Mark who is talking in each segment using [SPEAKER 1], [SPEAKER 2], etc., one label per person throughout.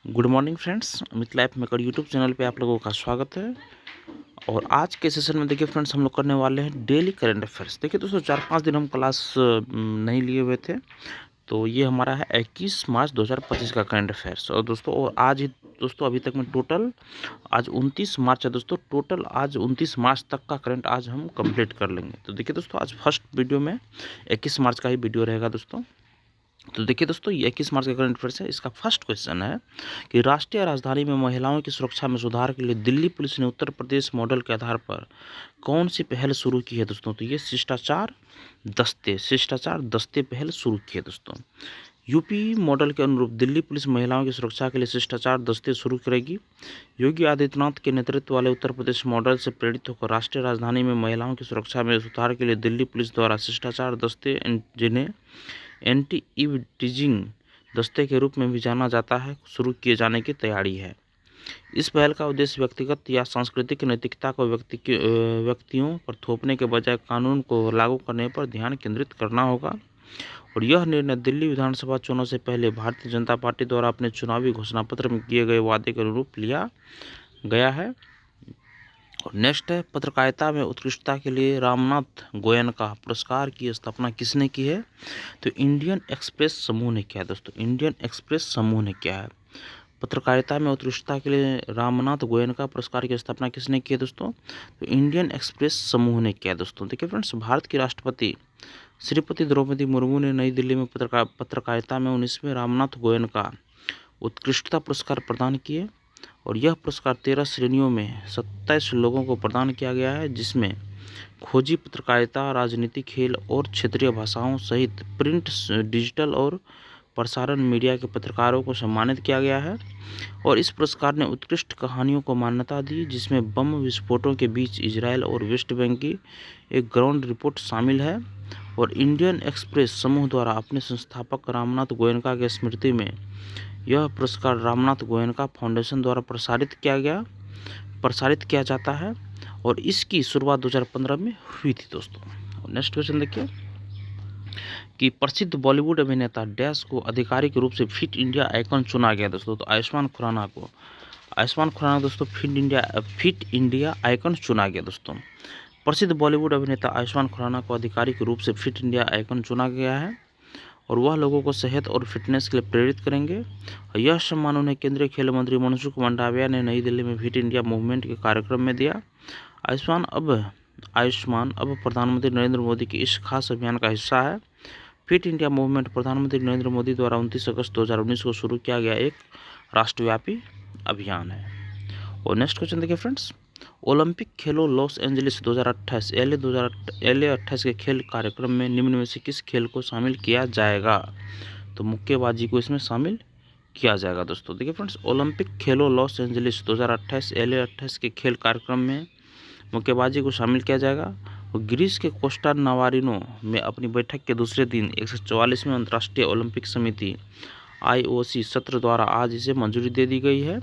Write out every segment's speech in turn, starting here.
[SPEAKER 1] Good morning friends, Amit life maker YouTube channel पे आप लोगों का स्वागत है। और आज के सेशन में देखिए फ्रेंड्स, हम लोग करने वाले हैं डेली करंट अफेयर्स। देखिए दोस्तों, 4-5 दिन हम क्लास नहीं लिए हुए थे, तो ये हमारा है 21 मार्च 2025 का करंट अफेयर्स। और दोस्तों, और आज ही दोस्तों अभी तक में टोटल आज 29 मार्च है दोस्तों, टोटल आज 29 मार्च तक का करंट आज हम कंप्लीट कर लेंगे। तो देखिए दोस्तों, आज फर्स्ट वीडियो में 21 मार्च का ही वीडियो रहेगा दोस्तों। तो देखिए दोस्तों, ये 21 मार्च का करंट अफेयर्स है। इसका फर्स्ट क्वेश्चन है कि राष्ट्रीय राजधानी में महिलाओं की सुरक्षा में सुधार के लिए दिल्ली पुलिस ने उत्तर प्रदेश मॉडल के आधार पर कौन सी पहल शुरू की है दोस्तों। तो ये शिष्टाचार दस्ते पहल शुरू की है दोस्तों। यूपी मॉडल के अनुरूप दिल्ली पुलिस महिलाओं की सुरक्षा के लिए शिष्टाचार दस्ते शुरू करेगी। योगी आदित्यनाथ के नेतृत्व वाले उत्तर प्रदेश मॉडल से प्रेरित होकर राष्ट्रीय राजधानी में महिलाओं की सुरक्षा में सुधार के लिए दिल्ली पुलिस द्वारा शिष्टाचार दस्ते, जिन्हें एंटी इवटीजिंग दस्ते के रूप में भी जाना जाता है, शुरू किए जाने की तैयारी है। इस पहल का उद्देश्य व्यक्तिगत या सांस्कृतिक नैतिकता को व्यक्तियों पर थोपने के बजाय कानून को लागू करने पर ध्यान केंद्रित करना होगा। और यह निर्णय दिल्ली विधानसभा चुनाव से पहले भारतीय जनता पार्टी द्वारा अपने चुनावी घोषणा पत्र में किए गए वादे के अनुरूप लिया गया है। और नेक्स्ट है, पत्रकारिता में उत्कृष्टता के लिए रामनाथ गोयनका पुरस्कार की स्थापना किसने की है। तो इंडियन एक्सप्रेस समूह ने किया है दोस्तों। इंडियन एक्सप्रेस समूह ने किया है। पत्रकारिता में उत्कृष्टता के लिए रामनाथ गोयनका पुरस्कार की स्थापना किसने की है दोस्तों। तो इंडियन एक्सप्रेस समूह ने किया है दोस्तों। देखिए फ्रेंड्स, भारत की राष्ट्रपति श्रीमती द्रौपदी मुर्मू ने नई दिल्ली में पत्रकारिता में 19वें रामनाथ गोयनका उत्कृष्टता पुरस्कार प्रदान किए। और यह पुरस्कार 13 श्रेणियों में 27 लोगों को प्रदान किया गया है, जिसमें खोजी पत्रकारिता, राजनीति, खेल और क्षेत्रीय भाषाओं सहित प्रिंट, डिजिटल और प्रसारण मीडिया के पत्रकारों को सम्मानित किया गया है। और इस पुरस्कार ने उत्कृष्ट कहानियों को मान्यता दी, जिसमें बम विस्फोटों के बीच इजरायल और वेस्ट बैंक की एक ग्राउंड रिपोर्ट शामिल है। और इंडियन एक्सप्रेस समूह द्वारा अपने संस्थापक रामनाथ गोयनका की स्मृति में यह पुरस्कार रामनाथ गोयनका फाउंडेशन द्वारा प्रसारित किया जाता है। और इसकी शुरुआत 2015 में हुई थी दोस्तों। नेक्स्ट क्वेश्चन देखिए कि प्रसिद्ध बॉलीवुड अभिनेता डैश को आधिकारिक रूप से फिट इंडिया आइकन चुना गया दोस्तों। तो आयुष्मान खुराना दोस्तों फिट इंडिया आइकन चुना गया दोस्तों। प्रसिद्ध बॉलीवुड अभिनेता आयुष्मान खुराना को आधिकारिक रूप से फिट इंडिया आइकन चुना गया है, और वह लोगों को सेहत और फिटनेस के लिए प्रेरित करेंगे। यह सम्मान उन्हें केंद्रीय खेल मंत्री मनसुख मंडाविया ने नई दिल्ली में फिट इंडिया मूवमेंट के कार्यक्रम में दिया। आयुष्मान अब प्रधानमंत्री नरेंद्र मोदी के इस खास अभियान का हिस्सा है। फिट इंडिया मूवमेंट प्रधानमंत्री नरेंद्र मोदी द्वारा 29 अगस्त 2019 को शुरू किया गया एक राष्ट्रव्यापी अभियान है। और नेक्स्ट क्वेश्चन देखिए फ्रेंड्स, ओलंपिक खेलों लॉस एंजलिस 2028 LA 28 के खेल कार्यक्रम में निम्न में से किस खेल को शामिल किया जाएगा। तो मुक्केबाजी को इसमें शामिल किया जाएगा दोस्तों। देखिए फ्रेंड्स, ओलंपिक खेलों लॉस एंजलिस 2028 LA 28 के खेल कार्यक्रम में मुक्केबाजी को शामिल किया जाएगा। और ग्रीस के कोस्टा नवारिनो में अपनी बैठक के दूसरे दिन 144वें अंतर्राष्ट्रीय ओलंपिक समिति IOC सत्र द्वारा आज इसे मंजूरी दे दी गई है।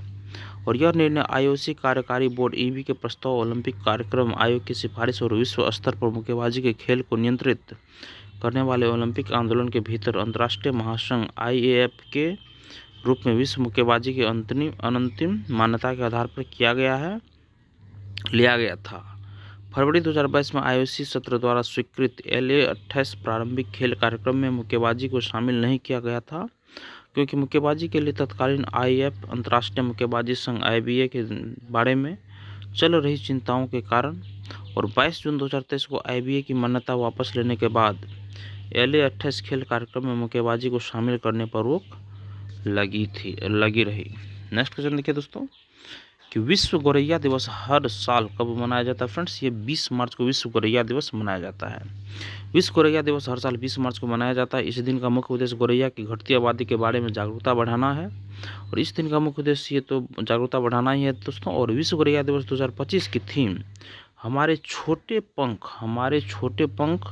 [SPEAKER 1] और यह निर्णय IOC कार्यकारी बोर्ड EB के प्रस्ताव, ओलंपिक कार्यक्रम आयोग की सिफारिश और विश्व स्तर पर मुक्केबाजी के खेल को नियंत्रित करने वाले ओलंपिक आंदोलन के भीतर अंतर्राष्ट्रीय महासंघ IAF के रूप में विश्व मुक्केबाजी की अंतिम मान्यता के आधार पर लिया गया था। फरवरी 2022 में IOC सत्र द्वारा स्वीकृत LA 28 प्रारंभिक खेल कार्यक्रम में मुक्केबाजी को शामिल नहीं किया गया था, क्योंकि मुक्केबाजी के लिए तत्कालीन IAF अंतर्राष्ट्रीय मुक्केबाजी संघ IBA के बारे में चल रही चिंताओं के कारण। और 22 जून 2023 को IBA की मान्यता वापस लेने के बाद LA 28 खेल कार्यक्रम में मुक्केबाजी को शामिल करने पर रोक लगी रही। नेक्स्ट क्वेश्चन देखिए दोस्तों कि विश्व गौरैया दिवस हर साल कब मनाया जाता है। फ्रेंड्स, ये 20 मार्च को विश्व गौरैया दिवस मनाया जाता है। विश्व गौरैया दिवस हर साल 20 मार्च को मनाया जाता है। इस दिन का मुख्य उद्देश्य गौरैया की घटती आबादी के बारे में जागरूकता बढ़ाना है। और इस दिन का मुख्य उद्देश्य ये तो जागरूकता बढ़ाना ही है दोस्तों। और विश्व गौरैया दिवस 2025 की थीम हमारे छोटे पंख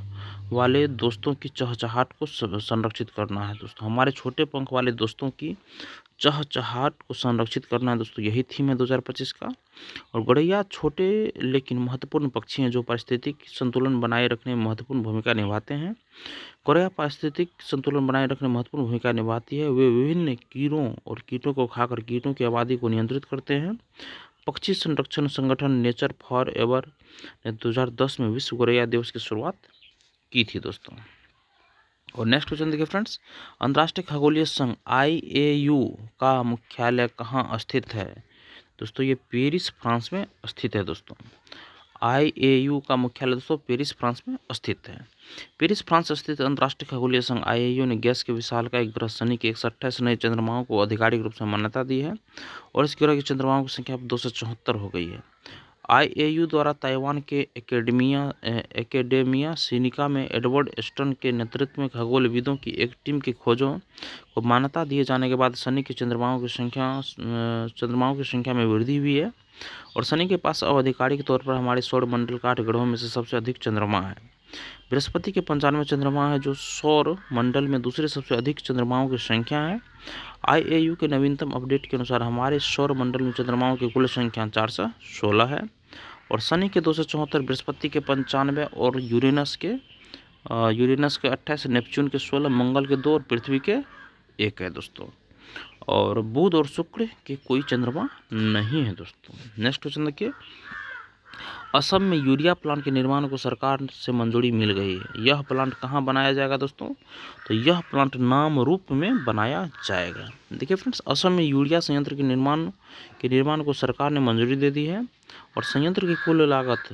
[SPEAKER 1] वाले दोस्तों की चहचहाट को संरक्षित करना है दोस्तों। हमारे छोटे पंख वाले दोस्तों की चहचहाट को संरक्षित करना है दोस्तों, यही थीम है 2025 का। और गौरैया छोटे लेकिन महत्वपूर्ण पक्षी हैं जो पारिस्थितिक संतुलन बनाए रखने में महत्वपूर्ण भूमिका निभाते हैं। गौरैया पारिस्थितिक संतुलन बनाए रखने में महत्वपूर्ण भूमिका निभाती है। वे विभिन्न कीड़ों और कीटों को खाकर कीटों की आबादी को नियंत्रित करते हैं। पक्षी संरक्षण संगठन नेचर फॉर एवर ने 2010 में विश्व गौरैया दिवस की शुरुआत की थी दोस्तों। और नेक्स्ट क्वेश्चन देखिए फ्रेंड्स, अंतर्राष्ट्रीय खगोलीय संघ IAU का मुख्यालय कहाँ स्थित है? दोस्तों ये पेरिस फ्रांस में स्थित है दोस्तों। IAU का मुख्यालय दोस्तों पेरिस फ्रांस में स्थित है। पेरिस फ्रांस स्थित अंतर्राष्ट्रीय खगोलीय संघ IAU ने गैस के विशालकाय ग्रह शनि के 128 नए चंद्रमाओं को आधिकारिक रूप से मान्यता दी है और इस ग्रह के चंद्रमाओं की संख्या 274 हो गई है। IAU द्वारा ताइवान के एकेडेमिया सिनिका में एडवर्ड स्टर्न के नेतृत्व में खगोलविदों की एक टीम की खोजों को मान्यता दिए जाने के बाद शनि के चंद्रमाओं की संख्या में वृद्धि हुई है और शनि के पास अब आधिकारिक तौर पर हमारे सौर मंडल के 8 ग्रहों में से सबसे अधिक चंद्रमा है। बृहस्पति के 95 चंद्रमा है जो सौर मंडल में दूसरे सबसे अधिक चंद्रमाओं की संख्या है। IAU के नवीनतम अपडेट के अनुसार हमारे सौर मंडल में चंद्रमाओं की कुल संख्या 416 है और शनि के 274, बृहस्पति के 95 और यूरेनस के 28, नेपच्यून के 16, मंगल के 2 और पृथ्वी के 1 है दोस्तों। और बुध और शुक्र के कोई चंद्रमा नहीं है दोस्तों। नेक्स्ट क्वेश्चन देखिए, असम में यूरिया प्लांट के निर्माण को सरकार से मंजूरी मिल गई है। यह प्लांट कहाँ बनाया जाएगा दोस्तों? तो यह प्लांट नामरूप में बनाया जाएगा। देखिए फ्रेंड्स, असम में यूरिया संयंत्र के निर्माण को सरकार ने मंजूरी दे दी है और संयंत्र की कुल लागत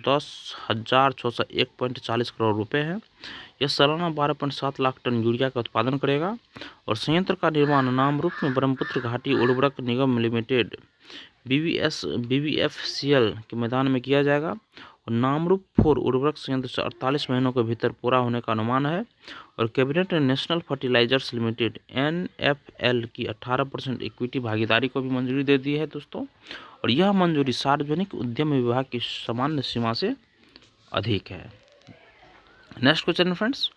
[SPEAKER 1] 10,601.40 करोड़ रुपए है। यह सालाना 12.7 लाख टन यूरिया का उत्पादन करेगा और संयंत्र का निर्माण नामरूप में ब्रह्मपुत्र घाटी उर्वरक निगम लिमिटेड BBFCL के मैदान में किया जाएगा और नामरूप 4 उर्वरक संयंत्र से 48 महीनों के भीतर पूरा होने का अनुमान है। और कैबिनेट ने नेशनल फर्टिलाइजर्स लिमिटेड NFL की 18% इक्विटी भागीदारी को भी मंजूरी दे दी है दोस्तों और यह मंजूरी सार्वजनिक उद्यम विभाग की सामान्य सीमा से अधिक है। नेक्स्ट क्वेश्चन फ्रेंड्स,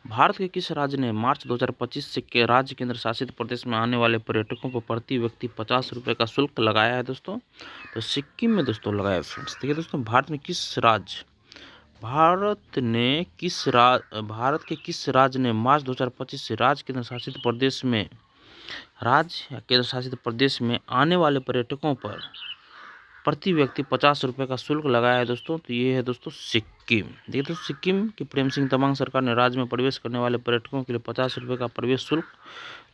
[SPEAKER 1] भारत के किस राज्य ने मार्च 2025 से के राज्य केंद्र शासित प्रदेश में आने वाले पर्यटकों पर प्रति व्यक्ति 50 रुपये का शुल्क लगाया है दोस्तों? तो सिक्किम में दोस्तों लगाया है फ्रेंड्स। देखिए दोस्तों, भारत के किस राज्य ने मार्च 2025 से राज्य केंद्र शासित प्रदेश में आने वाले पर्यटकों पर प्रति व्यक्ति 50 रुपये का शुल्क लगाया है दोस्तों? तो ये है दोस्तों सिक्किम। देखिए दोस्तों, सिक्किम की प्रेम सिंह तमांग सरकार ने राज्य में प्रवेश करने वाले पर्यटकों के लिए 50 रुपये का प्रवेश शुल्क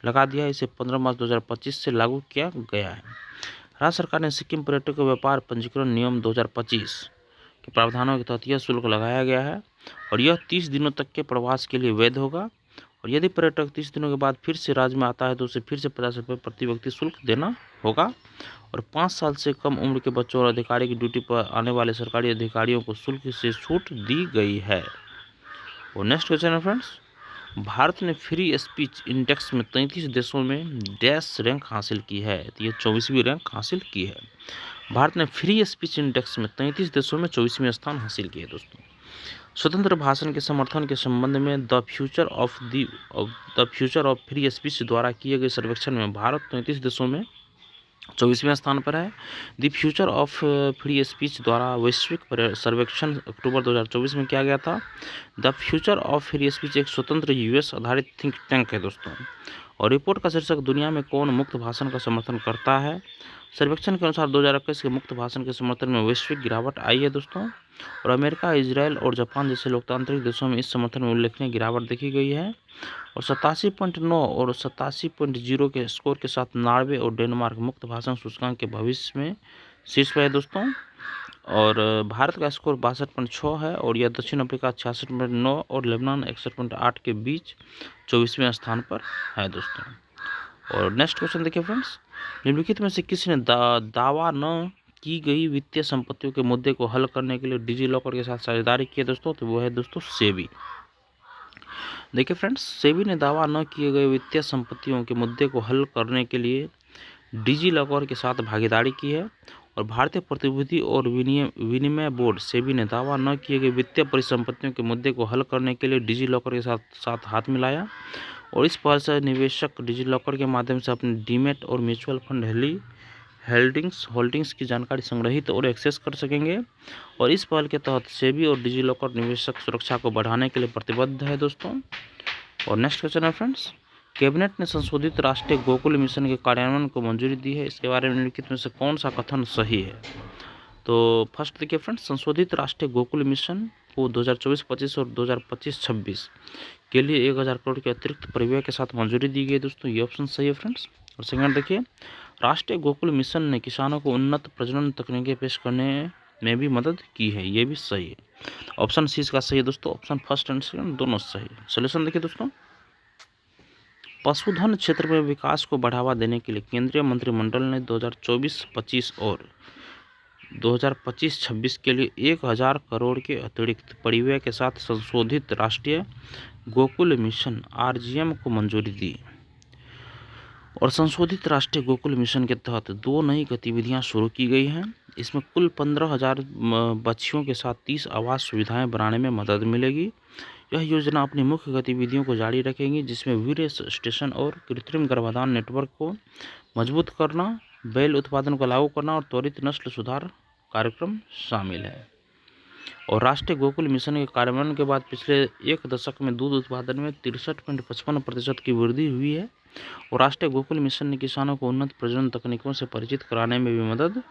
[SPEAKER 1] लगा दिया है। इसे 15 मार्च 2025 से लागू किया गया है। राज्य सरकार ने सिक्किम पर्यटक व्यापार पंजीकरण नियम 2025 के प्रावधानों के तहत यह शुल्क लगाया गया है और यह 30 दिनों तक के प्रवास के लिए वैध होगा और यदि पर्यटक 30 दिनों के बाद फिर से राज्य में आता है तो उसे फिर से 50 रुपये प्रति व्यक्ति शुल्क देना होगा और 5 साल से कम उम्र के बच्चों और अधिकारी की ड्यूटी पर आने वाले सरकारी अधिकारियों को शुल्क से छूट दी गई है। और नेक्स्ट क्वेश्चन है फ्रेंड्स, भारत ने फ्री स्पीच इंडेक्स में 33 देशों में डैश रैंक हासिल की है। तो ये 24वीं रैंक हासिल की है। भारत ने फ्री स्पीच इंडेक्स में 33 देशों में 24वें स्थान हासिल किया है दोस्तों। स्वतंत्र भाषण के समर्थन के संबंध में the future of free speech द्वारा किए गए सर्वेक्षण में भारत 33 देशों में 24वें स्थान पर है। The future of free speech द्वारा वैश्विक सर्वेक्षण अक्टूबर 2024 में किया गया था। The future of free speech एक स्वतंत्र US आधारित थिंक टैंक है दोस्तों और रिपोर्ट का शीर्षक दुनिया में कौन मुक्त भाषण का समर्थन करता है। सर्वेक्षण के अनुसार 2021 के मुक्त भाषण के समर्थन में वैश्विक गिरावट आई है दोस्तों और अमेरिका, इजराइल और जापान जैसे लोकतांत्रिक देशों में इस समर्थन में उल्लेखनीय गिरावट देखी गई है और 87.9 और 87.0 के स्कोर के साथ नॉर्वे और डेनमार्क मुक्त भाषण सूचकांक के भविष्य में शीर्ष पर है दोस्तों। और भारत का स्कोर 62.6 है और यह दक्षिण अफ्रीका 66.9 और लेबनान 61.8 के बीच 24वें स्थान पर है दोस्तों। और नेक्स्ट क्वेश्चन देखिए फ्रेंड्स, निम्नलिखित में से किसी ने दावा न की गई वित्तीय संपत्तियों के मुद्दे को हल करने के लिए डिजी लॉकर के साथ साझेदारी की है दोस्तों? तो वो है दोस्तों सेबी। देखिए फ्रेंड्स, सेबी ने दावा न किए गए वित्तीय संपत्तियों के मुद्दे को हल करने के लिए डिजी लॉकर के साथ भागीदारी की है और भारतीय प्रतिभूति और विनिमय बोर्ड सेबी ने दावा न किए गए वित्तीय परिसंपत्तियों के मुद्दे को हल करने के लिए डिजी लॉकर के साथ हाथ मिलाया और इस पहल से निवेशक डिजिलॉकर के माध्यम से अपने डीमेट और म्यूचुअल फंड होल्डिंग्स की जानकारी संग्रहित और एक्सेस कर सकेंगे। और इस पहल के तहत सेबी और डिजिलॉकर निवेशक सुरक्षा को बढ़ाने के लिए प्रतिबद्ध है दोस्तों। और नेक्स्ट क्वेश्चन है फ्रेंड्स, कैबिनेट ने संशोधित राष्ट्रीय गोकुल मिशन के कार्यान्वयन को मंजूरी दी है, इसके बारे में निम्नलिखित में से कौन सा कथन सही है? तो फर्स्ट देखिए फ्रेंड्स, संशोधित राष्ट्रीय गोकुल मिशन को 2024-25 और 2025-26 के लिए 1000 करोड़ के अतिरिक्त परिव्यय के साथ मंजूरी दी गई दोस्तों, ये ऑप्शन सही है फ्रेंड्स। और सेकंड देखिए, राष्ट्रीय गोकुल मिशन ने किसानों को उन्नत प्रजनन तकनीकें पेश करने में भी मदद की है, ये भी सही है। ऑप्शन सी इसका सही है दोस्तों, ऑप्शन फर्स्ट एंड सेकंड दोनों सही है। सोल्यूशन देखिए दोस्तों, पशुधन क्षेत्र में विकास को बढ़ावा देने के लिए केंद्रीय मंत्रिमंडल ने 2024-25 और 2025-26 के लिए 1000 करोड़ के अतिरिक्त परिव्यय के साथ संशोधित राष्ट्रीय गोकुल मिशन आरजीएम को मंजूरी दी। और संशोधित राष्ट्रीय गोकुल मिशन के तहत 2 नई गतिविधियां शुरू की गई हैं। इसमें कुल 15,000 बच्चियों के साथ 30 आवास सुविधाएं बनाने में मदद मिलेगी। यह योजना अपनी मुख्य गतिविधियों को जारी रखेगी, जिसमें वीर्य स्टेशन और कृत्रिम गर्भाधान नेटवर्क को मजबूत करना, बैल उत्पादन को लागू करना और त्वरित नस्ल सुधार कार्यक्रम शामिल है। और राष्ट्रीय गोकुल मिशन के कार्यान्वयन के बाद पिछले 1 दशक में दूध उत्पादन में 63.55% की वृद्धि हुई है। और राष्ट्रीय गोकुल मिशन ने किसानों को उन्नत प्रजनन तकनीकों से परिचित कराने में भी मदद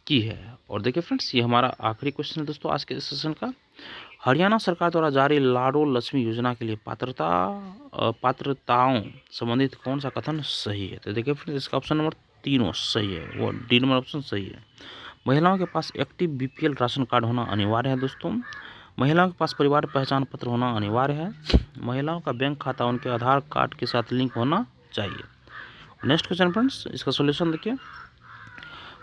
[SPEAKER 1] की है। और देखिए फ्रेंड्स, ये हमारा आखिरी क्वेश्चन है दोस्तों आज के इस सेशन का। हरियाणा सरकार द्वारा जारी लाडो लक्ष्मी योजना के लिए पात्रताओं संबंधित कौन सा कथन सही है? तो देखिए फ्रेंड्स, इसका ऑप्शन नंबर 3 सही है, वो डी नंबर ऑप्शन सही है। महिलाओं के पास एक्टिव बीपीएल राशन कार्ड होना अनिवार्य है दोस्तों। महिलाओं के पास परिवार पहचान पत्र होना अनिवार्य है। महिलाओं का बैंक खाता उनके आधार कार्ड के साथ लिंक होना चाहिए। नेक्स्ट क्वेश्चन फ्रेंड्स, इसका सॉल्यूशन देखिए।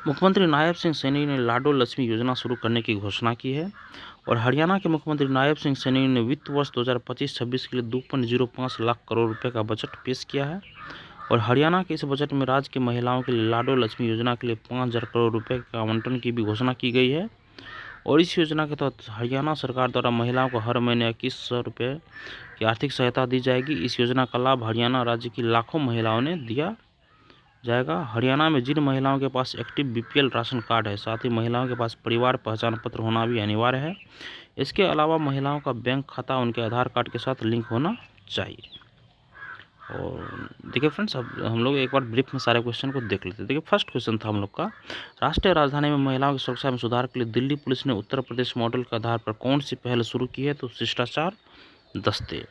[SPEAKER 1] मुख्यमंत्री नायब सिंह सैनी ने लाडो लक्ष्मी योजना शुरू करने की घोषणा की है। और हरियाणा के मुख्यमंत्री नायब सिंह सैनी ने वित्त वर्ष 2025-26 के लिए 2.05 लाख करोड़ रुपए का बजट पेश किया है। और हरियाणा के इस बजट में राज्य की महिलाओं के लिए लाडो लक्ष्मी योजना के लिए 5,000 करोड़ रुपए के आवंटन की भी घोषणा की गई है। और इस योजना के तहत हरियाणा सरकार द्वारा महिलाओं को हर महीने 2100 रुपये की आर्थिक सहायता दी जाएगी। इस योजना का लाभ हरियाणा राज्य की लाखों महिलाओं ने दिया जाएगा। हरियाणा में जिन महिलाओं के पास एक्टिव बीपीएल राशन कार्ड है, साथ ही महिलाओं के पास परिवार पहचान पत्र होना भी अनिवार्य है। इसके अलावा महिलाओं का बैंक खाता उनके आधार कार्ड के साथ लिंक होना चाहिए। और देखिए फ्रेंड्स, अब हम लोग एक बार ब्रीफ में सारे क्वेश्चन को देख लेते हैं। देखिए फर्स्ट क्वेश्चन था हम लोग का, राष्ट्रीय राजधानी में महिलाओं की सुरक्षा में सुधार के लिए दिल्ली पुलिस ने उत्तर प्रदेश मॉडल के आधार पर कौन सी पहल शुरू की है? तो शिष्टाचार दस्ते।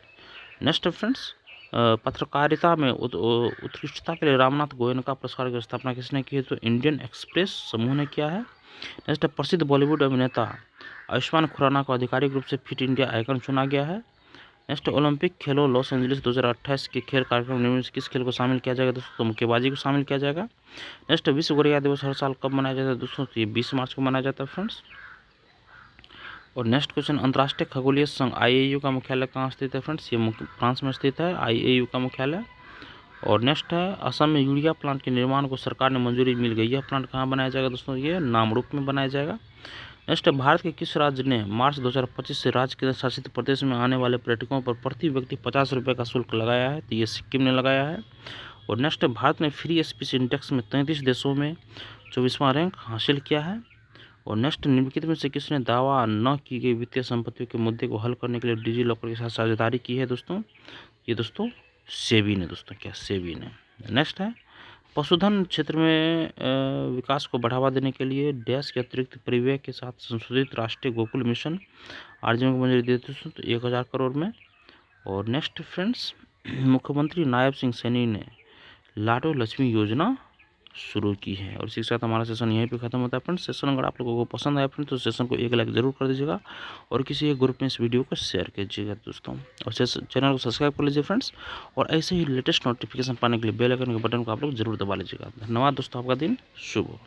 [SPEAKER 1] नेक्स्ट फ्रेंड्स, पत्रकारिता में उत्कृष्टता के लिए रामनाथ गोयनका पुरस्कार की स्थापना किसने की है? तो इंडियन एक्सप्रेस समूह ने किया है। नेक्स्ट, प्रसिद्ध बॉलीवुड अभिनेता आयुष्मान खुराना को आधिकारिक रूप से फिट इंडिया आइकन चुना गया है। नेक्स्ट, ओलंपिक खेलों लॉस एंजलिस 2028 के खेल कार्यक्रम में किस खेल को शामिल किया जाएगा दोस्तों? तो मुक्केबाजी को शामिल किया जाएगा। नेक्स्ट, विश्व गौरैया दिवस हर साल कब मनाया जाता है दोस्तों? तो ये 20 मार्च को मनाया जाता है फ्रेंड्स। और नेक्स्ट क्वेश्चन, अंतर्राष्ट्रीय खगोलीय संघ IAU का मुख्यालय कहाँ स्थित है फ्रेंड्स? ये फ्रांस में स्थित है IAU का मुख्यालय। और नेक्स्ट है, असम में यूरिया प्लांट के निर्माण को सरकार ने मंजूरी मिल गई। यह प्लांट कहाँ बनाया जाएगा दोस्तों? ये नामरूप में बनाया जाएगा। नेक्स्ट, भारत के किस राज्य ने मार्च 2025 से राज्य केंद्र शासित प्रदेश में आने वाले पर्यटकों पर प्रति व्यक्ति 50 रुपये का शुल्क लगाया है? तो ये सिक्किम ने लगाया है। और नेक्स्ट, भारत ने फ्री स्पीच इंडेक्स में 33 देशों में 24वां रैंक हासिल किया है। और नेक्स्ट, निम्नलिखित में से किसने दावा न की गई वित्तीय संपत्तियों के मुद्दे को हल करने के लिए डिजिलॉकर के साथ साझेदारी की है दोस्तों? ये दोस्तों सेबी ने दोस्तों, क्या सेबी ने। नेक्स्ट है, पशुधन क्षेत्र में विकास को बढ़ावा देने के लिए डैश के अतिरिक्त परिव्यय के साथ संशोधित राष्ट्रीय गोकुल मिशन आरजीएम को मंजूरी देते हैं तो 1000 करोड़ में। और नेक्स्ट फ्रेंड्स, मुख्यमंत्री नायब सिंह सैनी ने लाडो लक्ष्मी योजना शुरू की है। और इसी के साथ हमारा सेशन यहीं पे खत्म होता है फ्रेंड्स। सेशन अगर आप लोगों को पसंद आया फ्रेंड्स तो सेशन को एक लाइक जरूर कर दीजिएगा और किसी एक ग्रुप में इस वीडियो को शेयर कीजिएगा दोस्तों। और चैनल को सब्सक्राइब कर लीजिए फ्रेंड्स। और ऐसे ही लेटेस्ट नोटिफिकेशन पाने के लिए बेल आइकन के बटन को आप लोग जरूर दबा लीजिएगा। धन्यवाद दोस्तों, आपका दिन शुभ हो।